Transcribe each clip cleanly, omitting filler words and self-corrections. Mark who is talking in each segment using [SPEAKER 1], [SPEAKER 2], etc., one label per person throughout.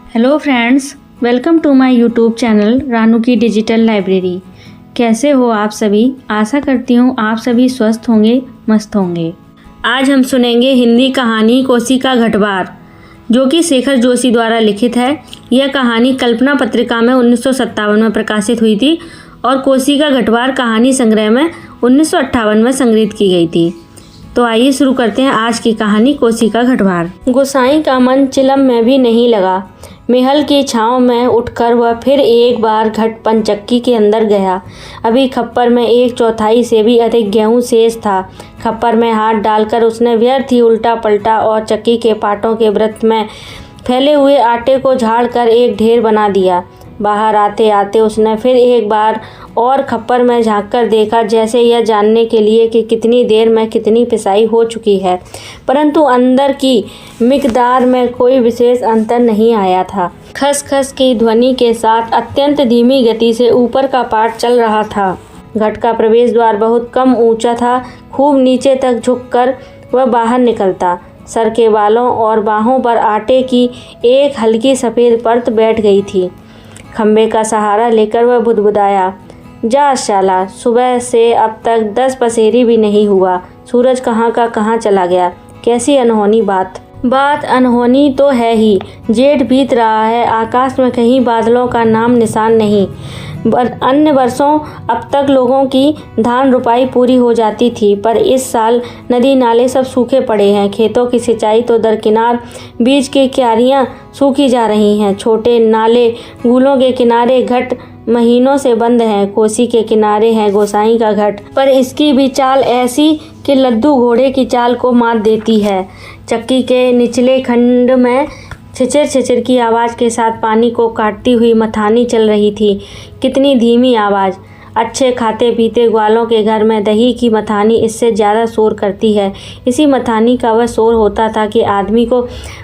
[SPEAKER 1] Hello friends, welcome to my YouTube channel Ranu की digital library. कैसे हो आप सभी? आशा करती हूँ आप सभी स्वस्थ होंगे, मस्त होंगे। आज हम सुनेंगे हिंदी कहानी कोसी का घटवार, जो कि शेखर जोशी द्वारा लिखित है। यह कहानी कल्पना पत्रिका में 1957 में प्रकाशित हुई थी और कोसी का घटवार कहानी संग्रह में 1958 में संग्रहित की गई थी। तो आइए शुरू करते हैं आज की कहानी कोसी का घटवार। गोसाई का मन चिलम में भी नहीं लगा। महल की छांव में उठकर वह फिर एक बार घट पंचक्की के अंदर गया। अभी खप्पर में 1/4 से भी अधिक गेहूं शेष था। खप्पर में हाथ डालकर उसने व्यर्थ ही उल्टा पलटा और चक्की के पाटों के वृत्त में फैले हुए आटे को झाड़कर एक ढेर बना दिया। बाहर आते आते उसने फिर एक बार और खप्पर में झांककर देखा, जैसे यह जानने के लिए कि कितनी देर में कितनी पिसाई हो चुकी है, परंतु अंदर की मिकदार में कोई विशेष अंतर नहीं आया था। खस-खस की ध्वनि के साथ अत्यंत धीमी गति से ऊपर का पाट चल रहा था। घट का प्रवेश द्वार बहुत कम ऊंचा था। खूब नीचे तक झुककर वह बाहर निकलता। सर के बालों और बाहों पर आटे की एक हल्की सफ़ेद परत बैठ गई थी। खंबे का सहारा लेकर वह बुदबुदाया, जा शाला, सुबह से अब तक 10 पसेरी भी नहीं हुआ। सूरज कहाँ का कहाँ चला गया। कैसी अनहोनी बात अनहोनी तो है ही। जेठ बीत रहा है, आकाश में कहीं बादलों का नाम निशान नहीं। अन्य वर्षों अब तक लोगों की धान रुपाई पूरी हो जाती थी, पर इस साल नदी नाले सब सूखे पड़े हैं। खेतों की सिंचाई तो दरकिनार, बीज की क्यारियां सूखी जा रही हैं। छोटे नाले गूलों के किनारे घट महीनों से बंद हैं। कोसी के किनारे है गोसाई का घट, पर इसकी भी चाल ऐसी कि लद्दू घोड़े की चाल को मात देती है। चक्की के निचले खंड में छिचिर छिचिर की आवाज़ के साथ पानी को काटती हुई मथानी चल रही थी। कितनी धीमी आवाज़! अच्छे खाते पीते ग्वालों के घर में दही की मथानी इससे ज़्यादा शोर करती है। इसी मथानी का वह शोर होता था कि आदमी को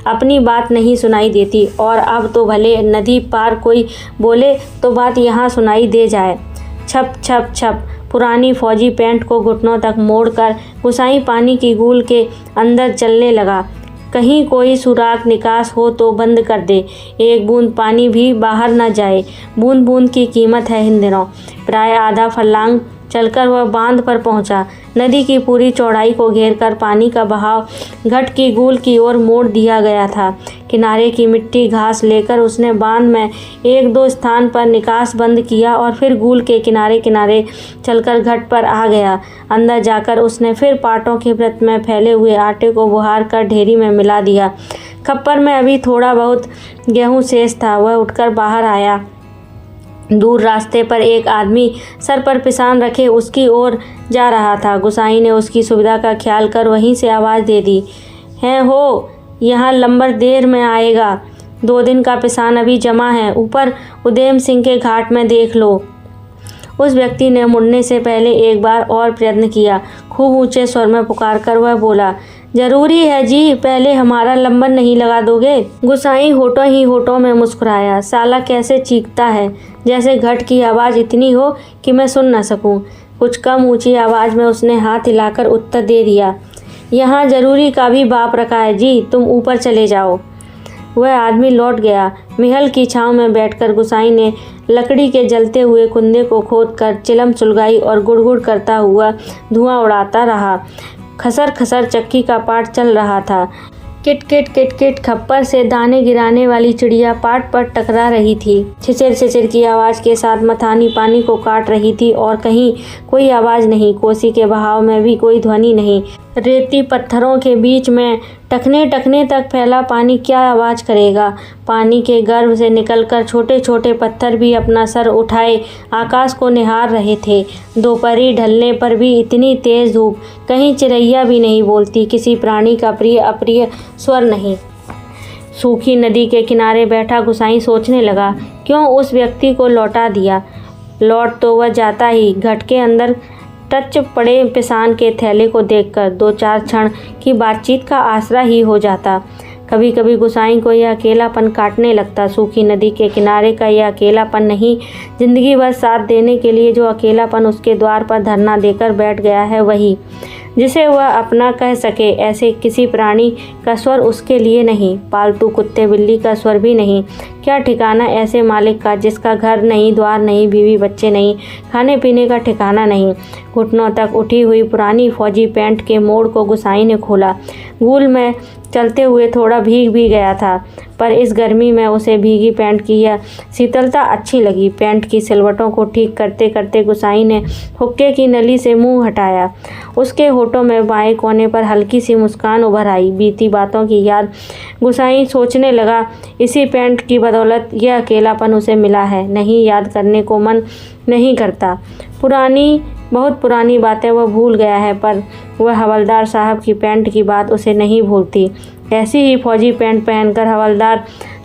[SPEAKER 1] अपनी बात नहीं सुनाई देती, और अब तो भले नदी पार कोई बोले तो बात यहाँ सुनाई दे जाए। छप छप छप। पुरानी फौजी पैंट को घुटनों तक मोड़कर गोसाई पानी की गूल के अंदर चलने लगा। कहीं कोई सुराख निकास हो तो बंद कर दे, एक बूंद पानी भी बाहर न जाए। बूंद बूंद की कीमत है इन दिनों। प्राय आधा फर्लांग चलकर वह बांध पर पहुंचा। नदी की पूरी चौड़ाई को घेरकर पानी का बहाव घट की गूल की ओर मोड़ दिया गया था। किनारे की मिट्टी घास लेकर उसने बांध में 1-2 स्थान पर निकास बंद किया और फिर गूल के किनारे किनारे चलकर घट पर आ गया। अंदर जाकर उसने फिर पाटों के वृत्त में फैले हुए आटे को बुहार कर ढेरी में मिला दिया। खप्पर में अभी थोड़ा बहुत गेहूं शेष था। वह उठकर बाहर आया। दूर रास्ते पर एक आदमी सर पर पिसान रखे उसकी ओर जा रहा था। गोसाई ने उसकी सुविधा का ख्याल कर वहीं से आवाज़ दे दी, हैं हो, यहाँ लंबर देर में आएगा। 2 दिन का पिसान अभी जमा है, ऊपर उदेम सिंह के घाट में देख लो। उस व्यक्ति ने मुड़ने से पहले एक बार और प्रयत्न किया। खूब ऊंचे स्वर में पुकारकर वह बोला, जरूरी है जी, पहले हमारा लंबर नहीं लगा दोगे? गोसाई होठों ही होठों में मुस्कुराया। साला कैसे चीखता है, जैसे घट की आवाज़ इतनी हो कि मैं सुन न सकूं। कुछ कम ऊंची आवाज़ में उसने हाथ हिलाकर उत्तर दे दिया, यहाँ जरूरी का भी बाप रखा है जी, तुम ऊपर चले जाओ। वह आदमी लौट गया। महल की छांव में बैठकर गोसाई ने लकड़ी के जलते हुए कुंदे को खोदकर चिलम सुलगाई और गुड़गुड़ करता हुआ धुआं उड़ाता रहा। खसर खसर चक्की का पाट चल रहा था। किट किट किट किट खप्पर से दाने गिराने वाली चिड़िया पाट पर टकरा रही थी। छिचिर छिचिर की आवाज़ के साथ मथानी पानी को काट रही थी और कहीं कोई आवाज़ नहीं। कोसी के बहाव में भी कोई ध्वनि नहीं। रेती पत्थरों के बीच में टखने टखने तक फैला पानी क्या आवाज़ करेगा। पानी के गर्भ से निकलकर छोटे छोटे पत्थर भी अपना सर उठाए आकाश को निहार रहे थे। दोपहरी ढलने पर भी इतनी तेज़ धूप, कहीं चिड़ैया भी नहीं बोलती, किसी प्राणी का प्रिय अप्रिय स्वर नहीं। सूखी नदी के किनारे बैठा गोसाई सोचने लगा, क्यों उस व्यक्ति को लौटा दिया। लौट तो वह जाता ही। घट के अंदर टच पड़े पिसान के थैले को देखकर 2-4 क्षण की बातचीत का आसरा ही हो जाता। कभी कभी गोसाई को यह अकेलापन काटने लगता। सूखी नदी के किनारे का यह अकेलापन नहीं, जिंदगी भर साथ देने के लिए जो अकेलापन उसके द्वार पर धरना देकर बैठ गया है वही। जिसे वह अपना कह सके। ऐसे किसी प्राणी का स्वर उसके लिए नहीं, पालतू कुत्ते बिल्ली का स्वर भी नहीं। क्या ठिकाना ऐसे मालिक का जिसका घर नहीं, द्वार नहीं, बीवी बच्चे नहीं, खाने पीने का ठिकाना नहीं। घुटनों तक उठी हुई पुरानी फौजी पैंट के मोड़ को गुसाई ने खोला। गूल में चलते हुए थोड़ा भीग भी गया था, पर इस गर्मी में उसे भीगी पैंट की यह शीतलता अच्छी लगी। पैंट की सिलवटों को ठीक करते करते गुसाई ने हुक्के की नली से मुंह हटाया। उसके होठों में बाएं कोने पर हल्की सी मुस्कान उभर आई। बीती बातों की याद गुसाई सोचने लगा, इसी पैंट की बदौलत यह अकेलापन उसे मिला है। नहीं, याद करने को मन नहीं करता। बहुत पुरानी बातें वह भूल गया है, पर वह हवलदार साहब की पैंट की बात उसे नहीं भूलती। ऐसी ही फौजी पैंट पहनकर हवलदार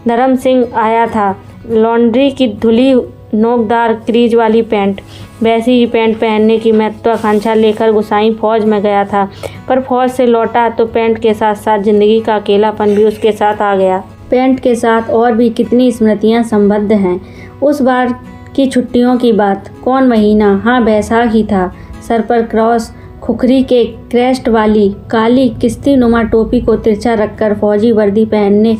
[SPEAKER 1] धर्म सिंह आया था, लॉन्ड्री की धुली नोकदार क्रीज वाली पैंट। वैसी ही पैंट पहनने की महत्वाकांक्षा लेकर गुसाई फौज में गया था, पर फौज से लौटा तो पैंट के साथ साथ जिंदगी का अकेलापन भी उसके साथ आ गया। पैंट के साथ और भी कितनी स्मृतियां संबद्ध हैं। उस बार की छुट्टियों की बात, कौन महीना? हाँ, बैसाख ही था। सर पर क्रॉस, खुखरी के क्रेस्ट वाली काली किस्ती नुमा टोपी को तिरछा रखकर फौजी वर्दी पहनने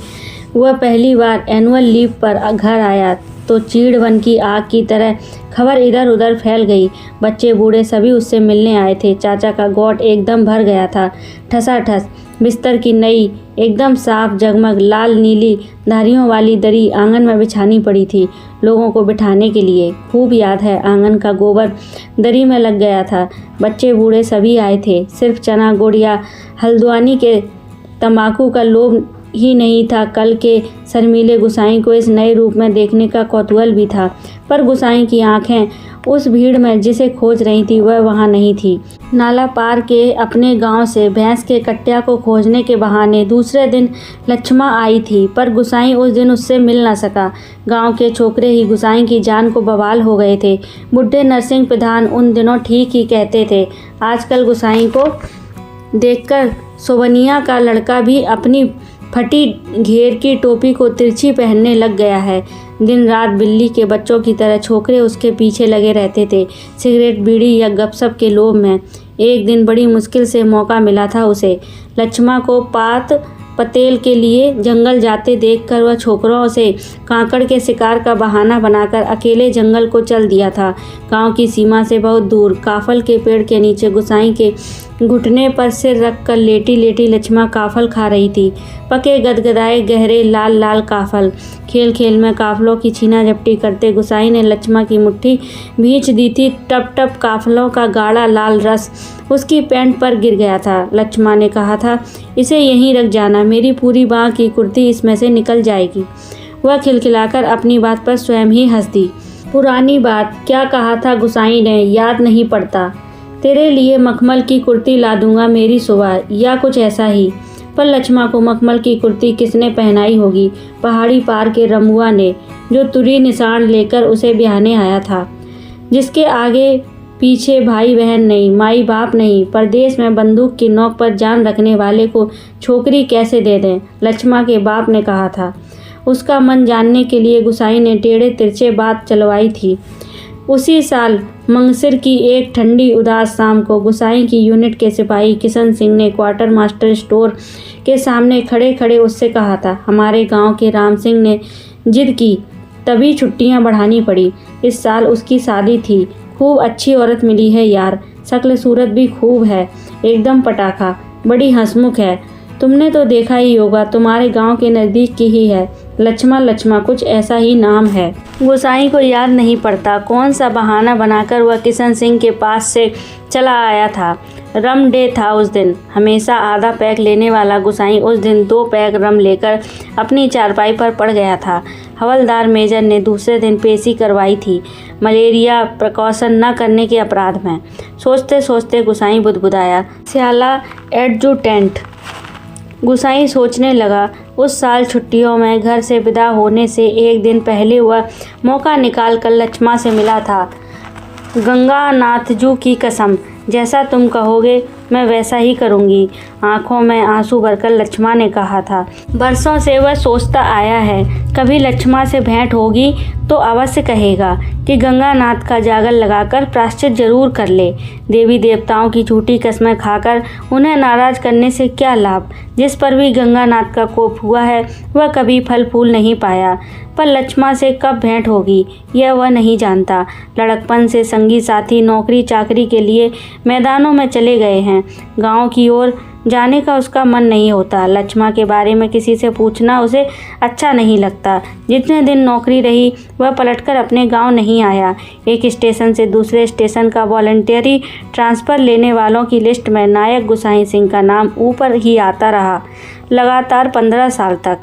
[SPEAKER 1] वह पहली बार एनुअल लीव पर घर आया तो चीड़ वन की आग की तरह खबर इधर उधर फैल गई। बच्चे बूढ़े सभी उससे मिलने आए थे। चाचा का गोट एकदम भर गया था, ठसाठस। बिस्तर की नई एकदम साफ जगमग लाल नीली धारियों वाली दरी आंगन में बिछानी पड़ी थी लोगों को बिठाने के लिए। खूब याद है, आंगन का गोबर दरी में लग गया था। बच्चे बूढ़े सभी आए थे। सिर्फ चना गुड़ या हल्द्वानी के तंबाकू का लोभ ही नहीं था, कल के शर्मीले गुसाई को इस नए रूप में देखने का कौतूहल भी था। पर गुसाई की आंखें उस भीड़ में जिसे खोज रही थी वह वहाँ नहीं थी। नाला पार के अपने गांव से भैंस के कट्टिया को खोजने के बहाने दूसरे दिन लक्ष्मा आई थी, पर गुसाई उस दिन उससे मिल न सका। गांव के छोकरे ही गुसाई की जान को बवाल हो गए थे। बुढ़े नरसिंह प्रधान उन दिनों ठीक ही कहते थे। आजकल गुसाई को देखकर सोबनिया का लड़का भी अपनी फटी घेर की टोपी को तिरछी पहनने लग गया है। दिन रात बिल्ली के बच्चों की तरह छोकरे उसके पीछे लगे रहते थे, सिगरेट बीड़ी या गपशप के लोभ में। एक दिन बड़ी मुश्किल से मौका मिला था उसे। लक्ष्मा को पात पतेल के लिए जंगल जाते देखकर वह छोकरों से कांकड़ के शिकार का बहाना बनाकर अकेले जंगल को चल दिया था। गांव की सीमा से बहुत दूर काफल के पेड़ के नीचे गुसाई के घुटने पर सिर रखकर लेटी लेटी लक्ष्मा काफल खा रही थी। पके गदगदाए गहरे लाल लाल काफल। खेल खेल में काफलों की छीना झपटी करते गुसाई ने लक्ष्मा की मुट्ठी भींच दी थी। टप टप काफलों का गाढ़ा लाल रस उसकी पैंट पर गिर गया था। लक्ष्मा ने कहा था, इसे यहीं रख जाना, मेरी पूरी बाँह की कुर्ती इसमें से निकल जाएगी। वह खिलखिलाकर अपनी बात पर स्वयं ही हंस दी। पुरानी बात, क्या कहा था गुसाई ने, याद नहीं पड़ता। तेरे लिए मखमल की कुर्ती ला दूंगा मेरी सुबह, या कुछ ऐसा ही। पर लक्ष्मा को मखमल की कुर्ती किसने पहनाई होगी? पहाड़ी पार के रमुआ ने, जो तुरी निशान लेकर उसे ब्याहने आया था, जिसके आगे पीछे भाई बहन नहीं, माई बाप नहीं। परदेश में बंदूक की नोक पर जान रखने वाले को छोकरी कैसे दे दें? लक्ष्मा के बाप ने कहा था। उसका मन जानने के लिए गुसाई ने टेढ़े तिरछे बात चलवाई थी। उसी साल मंगसिर की एक ठंडी उदास शाम को गुसाई की यूनिट के सिपाही किशन सिंह ने क्वार्टर मास्टर स्टोर के सामने खड़े खड़े उससे कहा था, हमारे गांव के राम सिंह ने जिद की, तभी छुट्टियां बढ़ानी पड़ी। इस साल उसकी शादी थी। खूब अच्छी औरत मिली है यार, शक्ल सूरत भी खूब है, एकदम पटाखा, बड़ी हंसमुख है। तुमने तो देखा ही होगा, तुम्हारे गांव के नज़दीक की ही है। लक्ष्मा कुछ ऐसा ही नाम है। गुसाई को याद नहीं पड़ता कौन सा बहाना बनाकर वह किशन सिंह के पास से चला आया था। रम डे था उस दिन। हमेशा आधा पैक लेने वाला गुसाई उस दिन 2 पैक रम लेकर अपनी चारपाई पर पड़ गया था। हवलदार मेजर ने दूसरे दिन पेशी करवाई थी, मलेरिया प्रिकॉशन न करने के अपराध में। सोचते सोचते गुसाई बुदबुदाया, स्याला एडजुटेंट। गुसाई सोचने लगा, उस साल छुट्टियों में घर से विदा होने से एक दिन पहले वह मौका निकालकर लक्ष्मा से मिला था। गंगानाथजू की कसम, जैसा तुम कहोगे मैं वैसा ही करूँगी, आंखों में आंसू भरकर लक्ष्मा ने कहा था। बरसों से वह सोचता आया है, कभी लक्ष्मा से भेंट होगी तो अवश्य कहेगा कि गंगानाथ का जागर लगाकर प्रायश्चित जरूर कर ले। देवी देवताओं की झूठी कस्में खाकर उन्हें नाराज करने से क्या लाभ। जिस पर भी गंगानाथ का कोप हुआ है वह कभी फल फूल नहीं पाया। पर लक्ष्मा से कब भेंट होगी यह वह नहीं जानता। लड़कपन से संगी साथी नौकरी चाकरी के लिए मैदानों में चले गए हैं। गांव की ओर जाने का उसका मन नहीं होता। लक्ष्मा के बारे में किसी से पूछना उसे अच्छा नहीं लगता। जितने दिन नौकरी रही वह पलटकर अपने गांव नहीं आया। एक स्टेशन से दूसरे स्टेशन का वॉलंटियरी ट्रांसफ़र लेने वालों की लिस्ट में नायक गुसाई सिंह का नाम ऊपर ही आता रहा, लगातार 15 साल तक।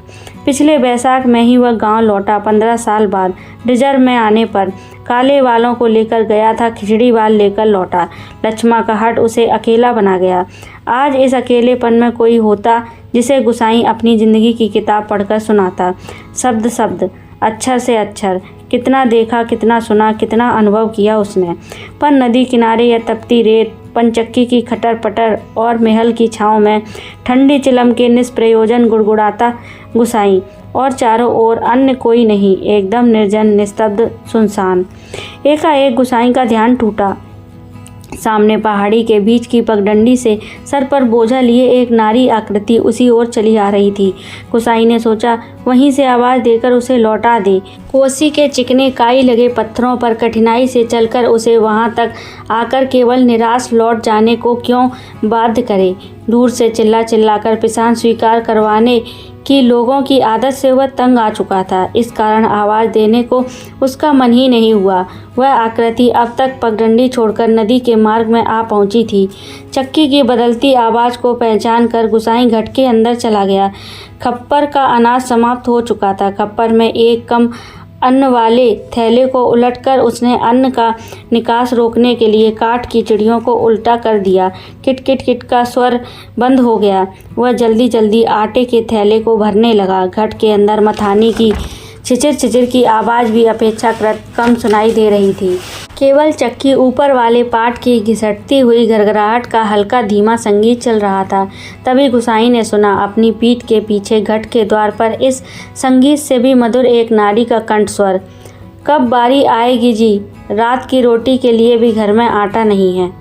[SPEAKER 1] पिछले बैसाख में ही वह गांव लौटा। 15 साल बाद रिजर्व में आने पर काले वालों को लेकर गया था, खिचड़ी वाल लेकर लौटा। लक्ष्मा का हट उसे अकेला बना गया। आज इस अकेलेपन में कोई होता जिसे गुसाई अपनी ज़िंदगी की किताब पढ़कर सुनाता। शब्द शब्द, अक्षर से अक्षर, कितना देखा, कितना सुना, कितना अनुभव किया उसने। पर नदी किनारे या तपती रेत, पंचक्की की खटर पटर और महल की छाँव में ठंडी चिलम के निष्प्रयोजन गुड़गुड़ाता गुसाई। और चारों ओर अन्य कोई नहीं, एकदम निर्जन, निस्तब्ध, सुनसान। एकाएक गुसाई का ध्यान टूटा। सामने पहाड़ी के बीच की पगडंडी से सर पर बोझा लिए एक नारी आकृति उसी ओर चली आ रही थी। गुसाई ने सोचा वहीं से आवाज़ देकर उसे लौटा दे। कोसी के चिकने काई लगे पत्थरों पर कठिनाई से चलकर उसे वहां तक आकर केवल निराश लौट जाने को क्यों बाध्य करे। दूर से चिल्ला चिल्लाकर पिसान स्वीकार करवाने कि लोगों की आदत से वह तंग आ चुका था। इस कारण आवाज़ देने को उसका मन ही नहीं हुआ। वह आकृति अब तक पगडंडी छोड़कर नदी के मार्ग में आ पहुंची थी। चक्की की बदलती आवाज़ को पहचान कर गुसाई घट के अंदर चला गया। खप्पर का अनाज समाप्त हो चुका था। खप्पर में एक कम अन्न वाले थैले को उलटकर उसने अन्न का निकास रोकने के लिए काठ की चिड़ियों को उल्टा कर दिया। किट किट किट का स्वर बंद हो गया। वह जल्दी जल्दी आटे के थैले को भरने लगा। घट के अंदर मथानी की छिचिर छिचिर की आवाज़ भी अपेक्षाकृत कम सुनाई दे रही थी। केवल चक्की ऊपर वाले पाट की घिसटती हुई घरघराहट का हल्का धीमा संगीत चल रहा था। तभी गुसाई ने सुना अपनी पीठ के पीछे घट के द्वार पर इस संगीत से भी मधुर एक नारी का कंठ स्वर। कब बारी आएगी जी, रात की रोटी के लिए भी घर में आटा नहीं है।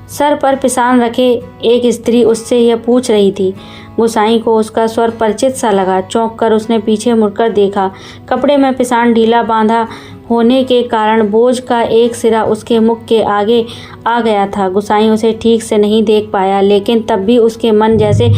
[SPEAKER 1] सर पर पिसान रखे एक स्त्री उससे यह पूछ रही थी। गुसाई को उसका स्वर परिचित सा लगा। चौंक कर उसने पीछे मुड़कर देखा। कपड़े में पिसान ढीला बांधा होने के कारण बोझ का एक सिरा उसके मुख के आगे आ गया था। गुसाई उसे ठीक से नहीं देख पाया, लेकिन तब भी उसके मन जैसे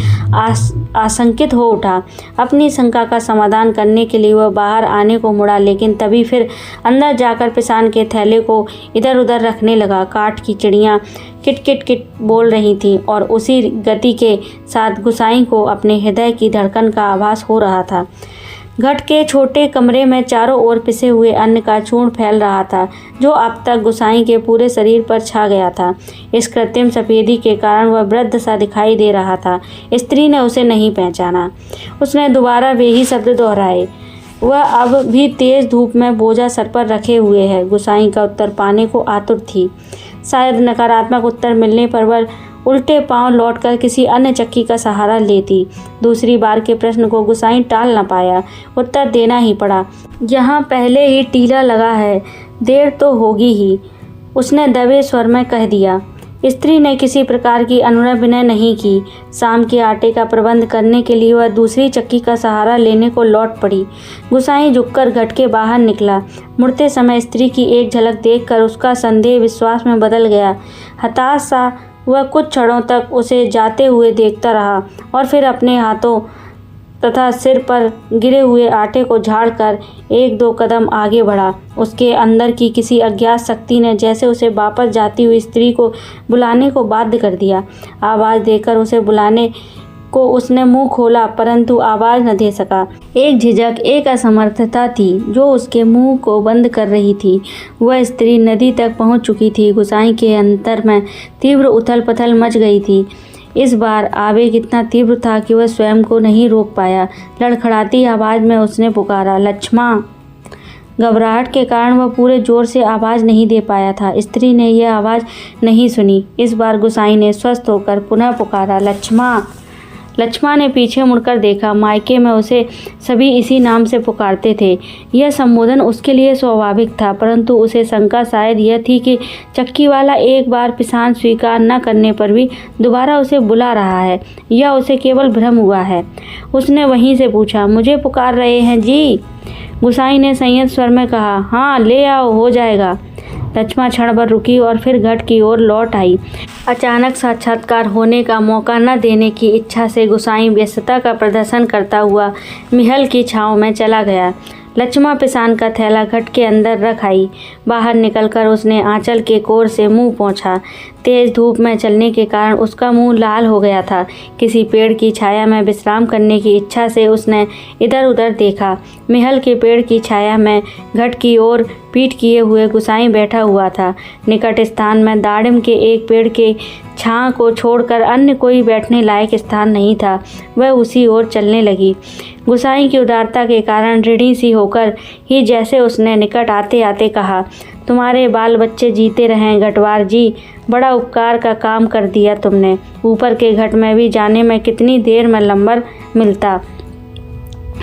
[SPEAKER 1] आशंकित हो उठा। अपनी शंका का समाधान करने के लिए वह बाहर आने को मुड़ा, लेकिन तभी फिर अंदर जाकर पिसान के थैले को इधर उधर रखने लगा। काठ की चिड़ियाँ किट किट किट बोल रही थीं और उसी गति के साथ गुसाई को अपने हृदय की धड़कन का आभास हो रहा था। घट के छोटे कमरे में चारों ओर पिसे हुए अन्न का चूर्ण फैल रहा था, जो अब तक गुसाई के पूरे शरीर पर छा गया था। इस कृत्रिम सफेदी के कारण वह वृद्ध सा दिखाई दे रहा था। स्त्री ने उसे नहीं पहचाना। उसने दोबारा वे ही शब्द दोहराए। वह अब भी तेज धूप में बोझा सर पर रखे हुए है। गुसाई का उत्तर पाने को आतुर थी। शायद नकारात्मक उत्तर मिलने पर वह उल्टे पांव लौटकर किसी अन्य चक्की का सहारा लेती। दूसरी बार के प्रश्न को गुसाई टाल न पाया। उत्तर देना ही पड़ा। यहाँ पहले ही टीला लगा है, देर तो होगी ही, उसने दबे स्वर में कह दिया। स्त्री ने किसी प्रकार की अनुनय विनय नहीं की। शाम के आटे का प्रबंध करने के लिए वह दूसरी चक्की का सहारा लेने को लौट पड़ी। गुसाई झुककर घट के बाहर निकला। मुड़ते समय स्त्री की एक झलक देखकर उसका संदेह विश्वास में बदल गया। हताश सा वह कुछ क्षणों तक उसे जाते हुए देखता रहा और फिर अपने हाथों तथा सिर पर गिरे हुए आटे को झाड़कर एक दो कदम आगे बढ़ा। उसके अंदर की किसी अज्ञात शक्ति ने जैसे उसे वापस जाती हुई स्त्री को बुलाने को बाध्य कर दिया। आवाज़ देकर उसे बुलाने को उसने मुंह खोला, परंतु आवाज़ न दे सका। एक झिझक, एक असमर्थता थी जो उसके मुंह को बंद कर रही थी। वह स्त्री नदी तक पहुंच चुकी थी। गुसाई के अंतर में तीव्र उथल पथल मच गई थी। इस बार आवेग इतना तीव्र था कि वह स्वयं को नहीं रोक पाया। लड़खड़ाती आवाज़ में उसने पुकारा, लक्ष्मा। घबराहट के कारण वह पूरे जोर से आवाज़ नहीं दे पाया था। स्त्री ने यह आवाज़ नहीं सुनी। इस बार गुसाई ने स्वस्थ होकर पुनः पुकारा, लक्ष्मा। लक्ष्मा ने पीछे मुड़कर देखा। मायके में उसे सभी इसी नाम से पुकारते थे। यह संबोधन उसके लिए स्वाभाविक था, परंतु उसे शंका शायद यह थी कि चक्की वाला एक बार पिसान स्वीकार न करने पर भी दोबारा उसे बुला रहा है या उसे केवल भ्रम हुआ है। उसने वहीं से पूछा, मुझे पुकार रहे हैं जी? गुसाई ने संयत स्वर में कहा, हाँ ले आओ, हो जाएगा। लक्ष्मा क्षण भर रुकी और फिर घट की ओर लौट आई। अचानक साक्षात्कार होने का मौका न देने की इच्छा से गुसाई व्यस्तता का प्रदर्शन करता हुआ महल की छांव में चला गया। लक्ष्मा पिसान का थैला घट के अंदर रख आई। बाहर निकलकर उसने आंचल के कोर से मुंह पोंछा। तेज धूप में चलने के कारण उसका मुंह लाल हो गया था। किसी पेड़ की छाया में विश्राम करने की इच्छा से उसने इधर उधर देखा। महल के पेड़ की छाया में घट की ओर पीठ किए हुए गुसाई बैठा हुआ था। निकट स्थान में दाड़िम के एक पेड़ के छां को छोड़कर अन्य कोई बैठने लायक स्थान नहीं था। वह उसी ओर चलने लगी। गुसाई की उदारता के कारण ऋणी सी होकर ही जैसे उसने निकट आते आते कहा, तुम्हारे बाल बच्चे जीते रहें घटवार जी, बड़ा उपकार का काम कर दिया तुमने। ऊपर के घट में भी जाने में कितनी देर में लंबर मिलता।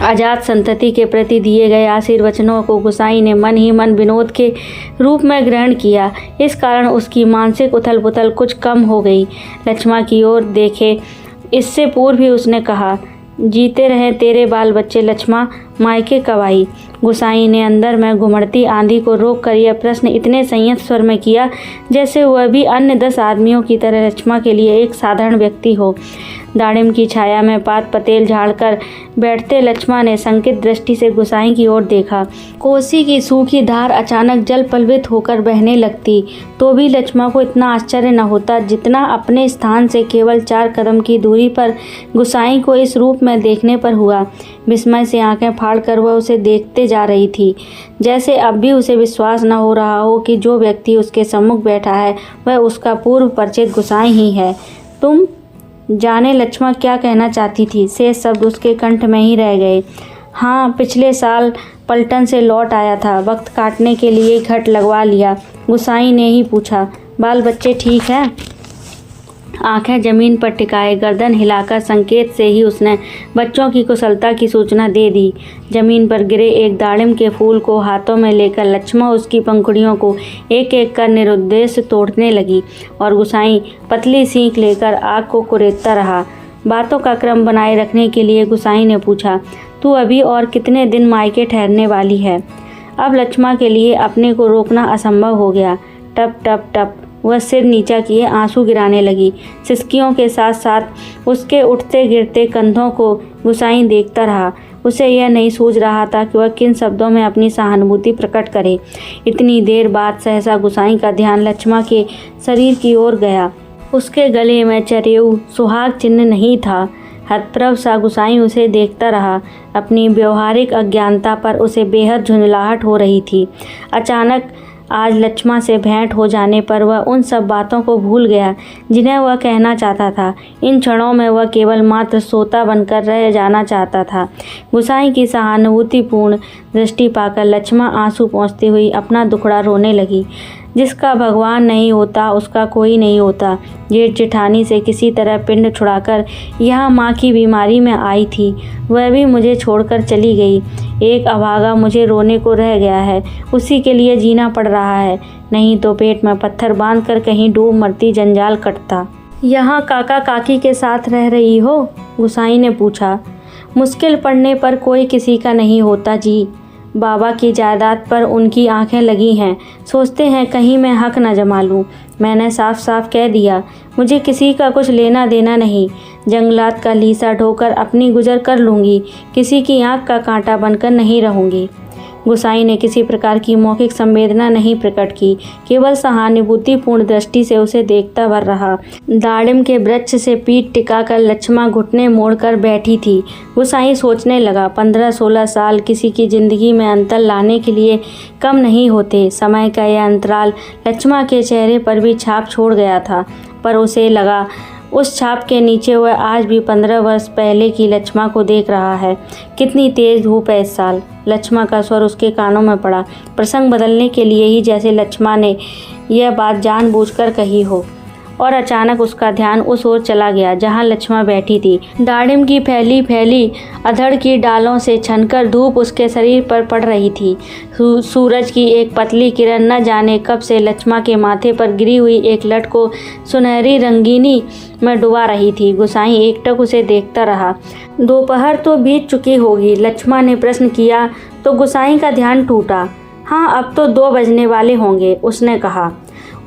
[SPEAKER 1] आजाद संतति के प्रति दिए गए आशीर्वचनों को गुसाई ने मन ही मन विनोद के रूप में ग्रहण किया। इस कारण उसकी मानसिक उथल पुथल कुछ कम हो गई। लक्ष्मा की ओर देखे इससे पूर्व भी उसने कहा, जीते रहे तेरे बाल बच्चे लक्ष्मा, मायके कब आई? गुसाई ने अंदर में घुमड़ती आंधी को रोककर यह प्रश्न इतने संयत स्वर में किया जैसे वह भी अन्य 10 आदमियों की तरह लक्ष्मा के लिए एक साधारण व्यक्ति हो। दाड़िम की छाया में पात पतेल झाड़कर बैठते लक्ष्मा ने संकित दृष्टि से गुसाई की ओर देखा। कोसी की सूखी धार अचानक जल पल्वित होकर बहने लगती तो भी लक्ष्मा को इतना आश्चर्य न होता जितना अपने स्थान से केवल 4 कदम की दूरी पर गुसाई को इस रूप में देखने पर हुआ। विस्मय से आंखें फाड़कर वह उसे देखते जा रही थी, जैसे अब भी उसे विश्वास न हो रहा हो कि जो व्यक्ति उसके सम्मुख बैठा है वह उसका पूर्व परिचित गुसाई ही है। तुम जाने लक्ष्मा क्या कहना चाहती थी, शेष शब्द उसके कंठ में ही रह गए। हाँ, पिछले साल पलटन से लौट आया था, वक्त काटने के लिए घट लगवा लिया। गुसाई ने ही पूछा, बाल बच्चे ठीक हैं? आंखें जमीन पर टिकाए गर्दन हिलाकर संकेत से ही उसने बच्चों की कुशलता की सूचना दे दी। जमीन पर गिरे एक दाड़िम के फूल को हाथों में लेकर लक्ष्मा उसकी पंखुड़ियों को एक एक कर निरुद्देश्य तोड़ने लगी और गुसाई पतली सींख लेकर आग को कुरेदता रहा। बातों का क्रम बनाए रखने के लिए गुसाई ने पूछा, तू अभी और कितने दिन मायके ठहरने वाली है? अब लक्ष्मा के लिए अपने को रोकना असंभव हो गया। टप टप टप वह सिर नीचा किए आंसू गिराने लगी। सिसकियों के साथ साथ उसके उठते गिरते कंधों को गुसाई देखता रहा। उसे यह नहीं सूझ रहा था कि वह किन शब्दों में अपनी सहानुभूति प्रकट करे। इतनी देर बाद सहसा गुसाई का ध्यान लक्ष्मा के शरीर की ओर गया। उसके गले में चरेऊ सुहाग चिन्ह नहीं था। हतप्रभ सा गुसाई उसे देखता रहा। अपनी व्यवहारिक अज्ञानता पर उसे बेहद झुंझलाहट हो रही थी। अचानक आज लक्ष्मा से भेंट हो जाने पर वह उन सब बातों को भूल गया जिन्हें वह कहना चाहता था। इन क्षणों में वह केवल मात्र सोता बनकर रह जाना चाहता था। गुसाई की सहानुभूतिपूर्ण दृष्टि पाकर लक्ष्मा आंसू पोंछती हुई अपना दुखड़ा रोने लगी। जिसका भगवान नहीं होता उसका कोई नहीं होता। जेठ जेठानी से किसी तरह पिंड छुड़ाकर यहाँ माँ की बीमारी में आई थी, वह भी मुझे छोड़कर चली गई। एक अभागा मुझे रोने को रह गया है, उसी के लिए जीना पड़ रहा है, नहीं तो पेट में पत्थर बांधकर कहीं डूब मरती जंजाल कटता। यहाँ काका काकी के साथ रह रही हो? गुसाई ने पूछा। मुश्किल पड़ने पर कोई किसी का नहीं होता जी। बाबा की जायदाद पर उनकी आंखें लगी हैं, सोचते हैं कहीं मैं हक न जमा लूँ। मैंने साफ साफ कह दिया, मुझे किसी का कुछ लेना देना नहीं। जंगलात का लीसा ढोकर अपनी गुजर कर लूँगी, किसी की आँख का कांटा बनकर नहीं रहूँगी। गुसाई ने किसी प्रकार की मौखिक संवेदना नहीं प्रकट की, केवल सहानुभूतिपूर्ण दृष्टि से उसे देखता भर रहा। दाड़िम के वृक्ष से पीठ टिकाकर लक्ष्मा घुटने मोड़कर बैठी थी। गुसाई सोचने लगा, 15-16 साल किसी की जिंदगी में अंतर लाने के लिए कम नहीं होते। समय का यह अंतराल लक्ष्मा के चेहरे पर भी छाप छोड़ गया था, पर उसे लगा उस छाप के नीचे वह आज भी 15 वर्ष पहले की लक्ष्मा को देख रहा है। कितनी तेज धूप है इस साल। लक्ष्मा का स्वर उसके कानों में पड़ा, प्रसंग बदलने के लिए ही, जैसे लक्ष्मा ने यह बात जानबूझकर कही हो। और अचानक उसका ध्यान उस ओर चला गया जहाँ लक्ष्मा बैठी थी। दाड़िम की फैली फैली अधड़ की डालों से छनकर धूप उसके शरीर पर पड़ रही थी। सूरज की एक पतली किरण न जाने कब से लक्ष्मा के माथे पर गिरी हुई एक लट को सुनहरी रंगीनी में डुबा रही थी। गुसाई एकटक उसे देखता रहा। दोपहर तो बीत चुकी होगी, लक्ष्मा ने प्रश्न किया तो गुसाई का ध्यान टूटा। हाँ, अब तो 2 बजने वाले होंगे, उसने कहा।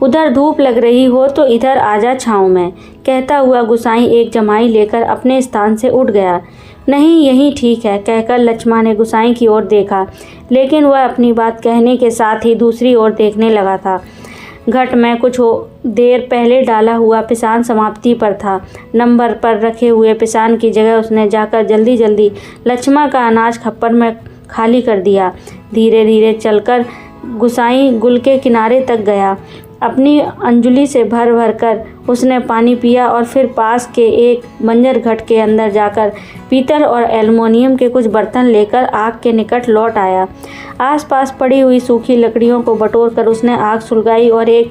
[SPEAKER 1] उधर धूप लग रही हो तो इधर आजा छाँव में, कहता हुआ गुसाई एक जमाई लेकर अपने स्थान से उठ गया। नहीं, यही ठीक है, कहकर लक्ष्मा ने गुसाई की ओर देखा, लेकिन वह अपनी बात कहने के साथ ही दूसरी ओर देखने लगा था। घट में कुछ देर पहले डाला हुआ पिसान समाप्ति पर था। नंबर पर रखे हुए पिसान की जगह उसने जाकर जल्दी जल्दी लक्ष्मा का अनाज खप्पर में खाली कर दिया। धीरे धीरे चलकर गुसाई गुल के किनारे तक गया। अपनी अंजुली से भर भर कर उसने पानी पिया और फिर पास के एक बंजर घट के अंदर जाकर पीतल और एल्युमिनियम के कुछ बर्तन लेकर आग के निकट लौट आया। आसपास पड़ी हुई सूखी लकड़ियों को बटोर कर उसने आग सुलगाई और एक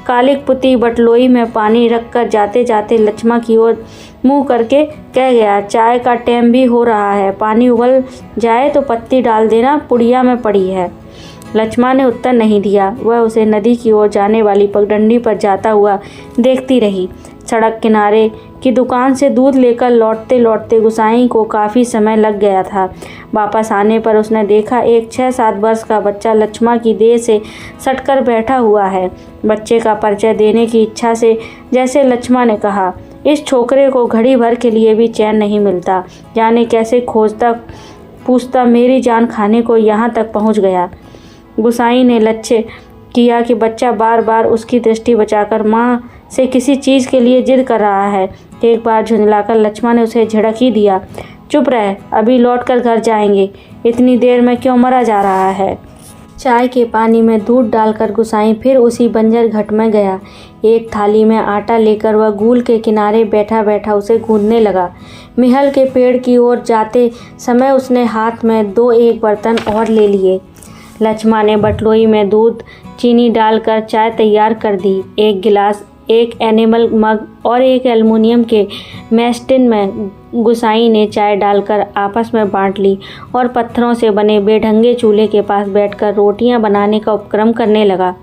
[SPEAKER 1] कालिक पुती बटलोई में पानी रखकर जाते जाते लक्ष्मा की ओर मुँह करके कह गया, चाय का टाइम भी हो रहा है, पानी उबल जाए तो पत्ती डाल देना, पुड़िया में पड़ी है। लक्ष्मा ने उत्तर नहीं दिया। वह उसे नदी की ओर जाने वाली पगडंडी पर जाता हुआ देखती रही। सड़क किनारे की दुकान से दूध लेकर लौटते लौटते गुसाई को काफ़ी समय लग गया था। वापस आने पर उसने देखा एक 6-7 वर्ष का बच्चा लक्ष्मा की देह से सटकर बैठा हुआ है। बच्चे का परिचय देने की इच्छा से जैसे लक्ष्मा ने कहा, इस छोकरे को घड़ी भर के लिए भी चैन नहीं मिलता, जाने कैसे खोजता पूछता मेरी जान खाने को यहाँ तक पहुँच गया। गुसाई ने लक्ष्य किया कि बच्चा बार बार उसकी दृष्टि बचाकर माँ से किसी चीज़ के लिए जिद कर रहा है। एक बार झुंझलाकर लक्ष्मा ने उसे झिड़क ही दिया, चुप रह, अभी लौटकर घर जाएंगे, इतनी देर में क्यों मरा जा रहा है। चाय के पानी में दूध डालकर गुसाई फिर उसी बंजर घट में गया। एक थाली में आटा लेकर वह गूल के किनारे बैठा बैठा उसे गूंदने लगा। मिहल के पेड़ की ओर जाते समय उसने हाथ में 2-1 बर्तन और ले लिए। लक्ष्मा ने बटलोई में दूध चीनी डालकर चाय तैयार कर दी। एक गिलास, एक एनिमल मग और एक एल्युमिनियम के मैस्टिन में गुसाई ने चाय डालकर आपस में बांट ली और पत्थरों से बने बेढंगे चूल्हे के पास बैठकर रोटियां बनाने का उपक्रम करने लगा।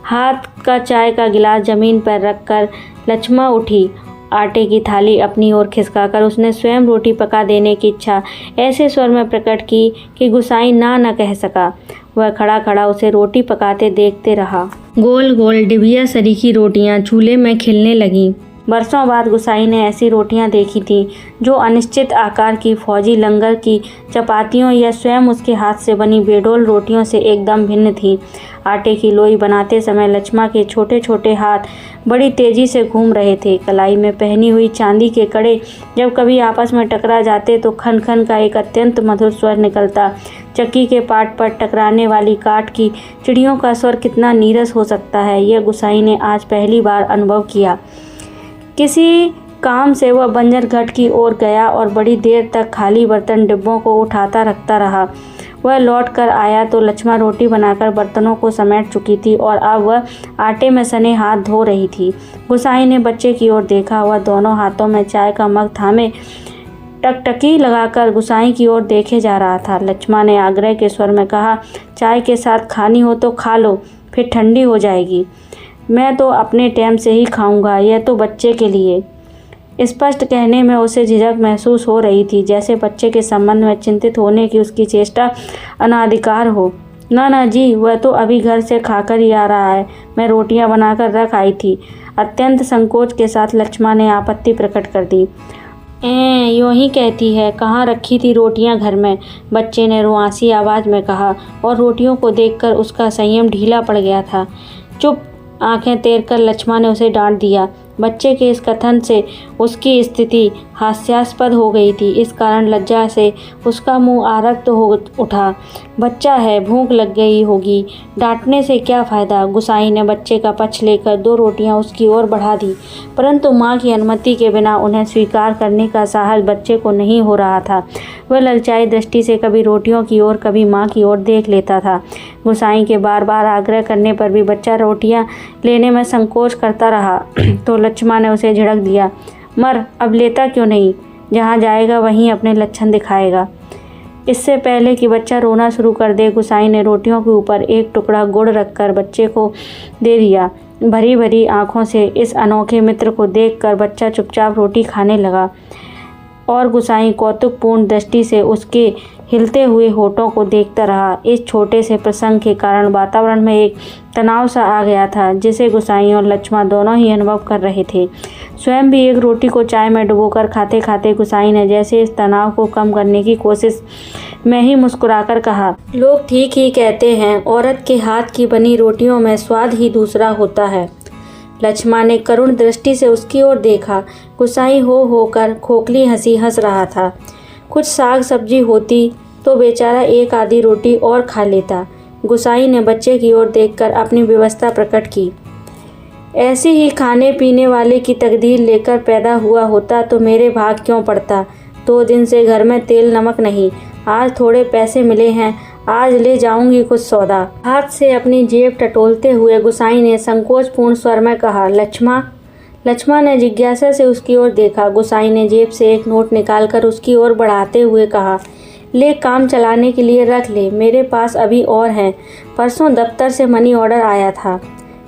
[SPEAKER 1] हाथ का चाय का गिलास जमीन पर रखकर लक्ष्मा उठी। आटे की थाली अपनी ओर खिसकाकर उसने स्वयं रोटी पका देने की इच्छा ऐसे स्वर में प्रकट की कि गुसाई ना न कह सका। वह खड़ा खड़ा उसे रोटी पकाते देखते रहा। गोल गोल डिबिया सरीखी रोटियां चूल्हे में खिलने लगीं। बरसों बाद गुसाई ने ऐसी रोटियां देखी थीं जो अनिश्चित आकार की फौजी लंगर की चपातियों या स्वयं उसके हाथ से बनी बेडोल रोटियों से एकदम भिन्न थीं। आटे की लोई बनाते समय लक्ष्मा के छोटे छोटे हाथ बड़ी तेज़ी से घूम रहे थे। कलाई में पहनी हुई चांदी के कड़े जब कभी आपस में टकरा जाते तो खन खन का एक अत्यंत मधुर स्वर निकलता। चक्की के पाट पर टकराने वाली काठ की चिड़ियों का स्वर कितना नीरस हो सकता है, यह गुसाई ने आज पहली बार अनुभव किया। किसी काम से वह बंजर घट की ओर गया और बड़ी देर तक खाली बर्तन डिब्बों को उठाता रखता रहा। वह लौट कर आया तो लक्ष्मा रोटी बनाकर बर्तनों को समेट चुकी थी और अब वह आटे में सने हाथ धो रही थी। गुसाई ने बच्चे की ओर देखा। वह दोनों हाथों में चाय का मग थामे टकटकी लगाकर गुसाई की ओर देखे जा रहा था। लक्ष्मा ने आग्रह के स्वर में कहा, चाय के साथ खानी हो तो खा लो, फिर ठंडी हो जाएगी। मैं तो अपने टाइम से ही खाऊंगा, यह तो बच्चे के लिए। स्पष्ट कहने में उसे झिझक महसूस हो रही थी, जैसे बच्चे के संबंध में चिंतित होने की उसकी चेष्टा अनाधिकार हो। ना जी, वह तो अभी घर से खाकर ही आ रहा है, मैं रोटियां बनाकर रख आई थी। अत्यंत संकोच के साथ लक्ष्मा ने आपत्ति प्रकट कर दी। यूँ ही कहती है, कहाँ रखी थी रोटियां घर में, बच्चे ने रुआंसी आवाज़ में कहा और रोटियों को देखकर उसका संयम ढीला पड़ गया था। चुप, आंखें तैर कर लक्ष्मा ने उसे डांट दिया। बच्चे के इस कथन से उसकी स्थिति हास्यास्पद हो गई थी। इस कारण लज्जा से उसका मुंह आरक्त हो उठा। बच्चा है, भूख लग गई होगी, डांटने से क्या फ़ायदा। गुसाई ने बच्चे का पक्ष लेकर 2 रोटियां उसकी ओर बढ़ा दी, परंतु माँ की अनुमति के बिना उन्हें स्वीकार करने का साहस बच्चे को नहीं हो रहा था। वह ललचाई दृष्टि से कभी रोटियों की ओर कभी माँ की ओर देख लेता था। गुसाई के बार बार आग्रह करने पर भी बच्चा रोटियां लेने में संकोच करता रहा तो लक्ष्मा ने उसे झिड़क दिया, मर, अब लेता क्यों नहीं, जहाँ जाएगा वहीं अपने लक्षण दिखाएगा। इससे पहले कि बच्चा रोना शुरू कर दे, गुसाई ने रोटियों के ऊपर एक टुकड़ा गुड़ रखकर बच्चे को दे दिया। भरी भरी आंखों से इस अनोखे मित्र को देखकर बच्चा चुपचाप रोटी खाने लगा और गुसाई कौतुकपूर्ण दृष्टि से उसके हिलते हुए होठों को देखता रहा। इस छोटे से प्रसंग के कारण वातावरण में एक तनाव सा आ गया था, जिसे गुसाई और लक्ष्मा दोनों ही अनुभव कर रहे थे। स्वयं भी एक रोटी को चाय में डुबोकर खाते खाते गुसाई ने जैसे इस तनाव को कम करने की कोशिश में ही मुस्कुराकर कहा, लोग ठीक ही कहते हैं, औरत के हाथ की बनी रोटियों में स्वाद ही दूसरा होता है। लक्ष्मा ने करुण दृष्टि से उसकी ओर देखा। गुसाई हो होकर खोखली हंसी हंस रहा था। कुछ साग सब्जी होती तो बेचारा एक आधी रोटी और खा लेता। गुसाई ने बच्चे की ओर देखकर अपनी व्यवस्था प्रकट की। ऐसे ही खाने पीने वाले की तकदीर लेकर पैदा हुआ होता तो मेरे भाग क्यों पड़ता। 2 दिन से घर में तेल नमक नहीं, आज थोड़े पैसे मिले हैं, आज ले जाऊंगी कुछ सौदा। हाथ से अपनी जेब टटोलते हुए गुसाई ने संकोचपूर्ण स्वर में कहा, लक्ष्मा। लक्ष्मा ने जिज्ञासा से उसकी ओर देखा। गुसाई ने जेब से एक नोट निकालकर उसकी ओर बढ़ाते हुए कहा, ले, काम चलाने के लिए रख ले, मेरे पास अभी और हैं, परसों दफ्तर से मनी ऑर्डर आया था।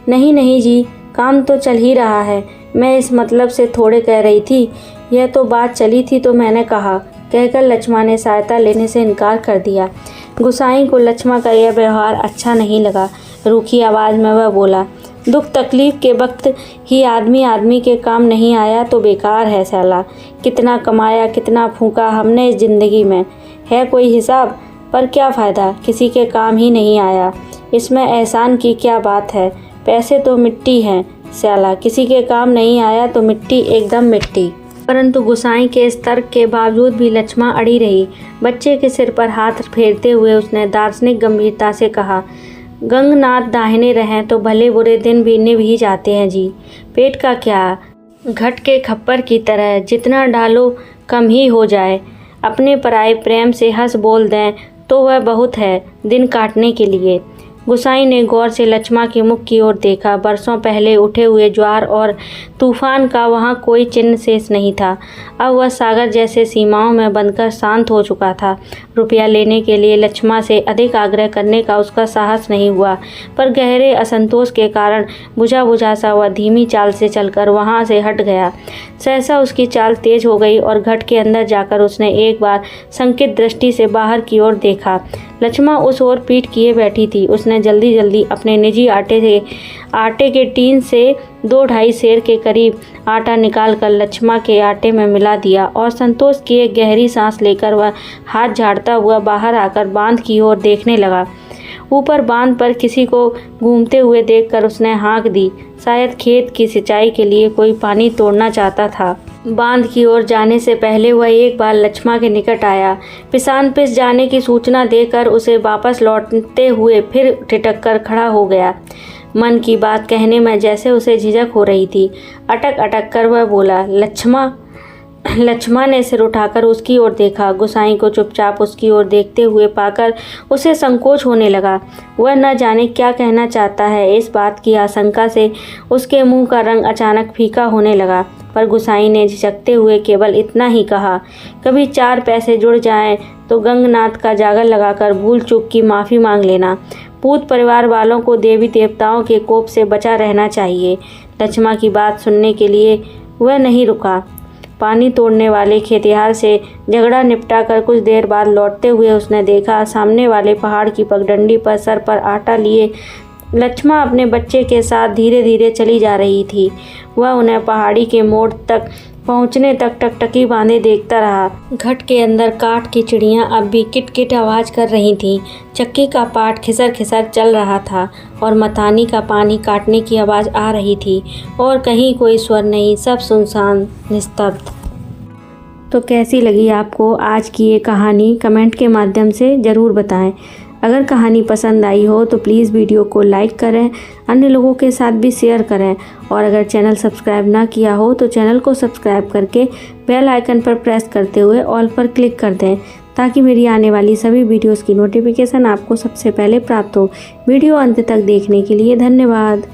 [SPEAKER 1] नहीं नहीं जी, काम तो चल ही रहा है, मैं इस मतलब से थोड़े कह रही थी, यह तो बात चली थी तो मैंने कहा, कहकर लक्ष्मा ने सहायता लेने से इनकार कर दिया। गुसाई को लक्ष्मा का यह व्यवहार अच्छा नहीं लगा। रूखी आवाज़ में वह बोला, दुख तकलीफ के वक्त ही आदमी के काम नहीं आया तो बेकार है साला। कितना कमाया, कितना फूंका हमने इस ज़िंदगी में, है कोई हिसाब, पर क्या फ़ायदा, किसी के काम ही नहीं आया। इसमें एहसान की क्या बात है, पैसे तो मिट्टी हैं साला, किसी के काम नहीं आया तो मिट्टी एकदम मिट्टी। परंतु गुसाई के इस तर्क के बावजूद भी लक्ष्मा अड़ी रही। बच्चे के सिर पर हाथ फेरते हुए उसने दार्शनिक गंभीरता से कहा, गंगनाथ दाहिने रहें तो भले बुरे दिन भी निभ ही जाते हैं जी। पेट का क्या, घट के खप्पर की तरह जितना डालो कम ही हो जाए। अपने पराए प्रेम से हंस बोल दें तो वह बहुत है दिन काटने के लिए। गुसाई ने गौर से लक्ष्मा के मुख की ओर देखा। बरसों पहले उठे हुए ज्वार और तूफान का वहाँ कोई चिन्ह शेष नहीं था। अब वह सागर जैसे सीमाओं में बंधकर शांत हो चुका था। रुपया लेने के लिए लक्ष्मा से अधिक आग्रह करने का उसका साहस नहीं हुआ, पर गहरे असंतोष के कारण बुझा बुझा सा वह धीमी चाल से चलकर वहाँ से हट गया। सहसा उसकी चाल तेज हो गई और घट के अंदर जाकर उसने एक बार संकित दृष्टि से बाहर की ओर देखा। लक्ष्मा उस ओर पीठ किए बैठी थी। उसने जल्दी जल्दी अपने निजी आटे के टीन से 2-2.5 सेर के करीब आटा निकालकर लक्ष्मा के आटे में मिला दिया और संतोष की एक गहरी सांस लेकर वह हाथ झाड़ता हुआ बाहर आकर बांध की ओर देखने लगा। ऊपर बांध पर किसी को घूमते हुए देखकर उसने हाँक दी। शायद खेत की सिंचाई के लिए कोई पानी तोड़ना चाहता था। बांध की ओर जाने से पहले वह एक बार लक्ष्मा के निकट आया। पिसान पिस जाने की सूचना देकर उसे वापस लौटते हुए फिर ठिठक कर खड़ा हो गया। मन की बात कहने में जैसे उसे झिझक हो रही थी। अटक अटक कर वह बोला, लक्ष्मा। लक्ष्मा ने सिर उठाकर उसकी ओर देखा। गुसाई को चुपचाप उसकी ओर देखते हुए पाकर उसे संकोच होने लगा। वह न जाने क्या कहना चाहता है। इस बात की आशंका से उसके मुंह का रंग अचानक फीका होने लगा। पर गुसाई ने झिझकते हुए केवल इतना ही कहा, कभी 4 पैसे जुड़ जाएं तो गंगनाथ का जागर लगाकर भूल चूक की माफ़ी मांग लेना। पूत परिवार वालों को देवी देवताओं के कोप से बचा रहना चाहिए। लक्ष्मा की बात सुनने के लिए वह नहीं रुका। पानी तोड़ने वाले खेतिहार से झगड़ा निपटा कर कुछ देर बाद लौटते हुए उसने देखा, सामने वाले पहाड़ की पगडंडी पर सर पर आटा लिए लक्ष्मा अपने बच्चे के साथ धीरे धीरे चली जा रही थी। वह उन्हें पहाड़ी के मोड़ तक पहुंचने तक टकटकी बांधे देखता रहा। घट के अंदर काठ की चिड़ियां अब भी किट-किट आवाज कर रही थीं। चक्की का पाट खिसर-खिसर चल रहा था और मथानी का पानी काटने की आवाज आ रही थी और कहीं कोई स्वर नहीं, सब सुनसान निस्तब्ध। तो कैसी लगी आपको आज की ये कहानी? कमेंट के माध्यम से ज़रूर बताएं। अगर कहानी पसंद आई हो तो प्लीज़ वीडियो को लाइक करें, अन्य लोगों के साथ भी शेयर करें और अगर चैनल सब्सक्राइब ना किया हो तो चैनल को सब्सक्राइब करके बेल आइकन पर प्रेस करते हुए ऑल पर क्लिक कर दें ताकि मेरी आने वाली सभी वीडियोस की नोटिफिकेशन आपको सबसे पहले प्राप्त हो। वीडियो अंत तक देखने के लिए धन्यवाद।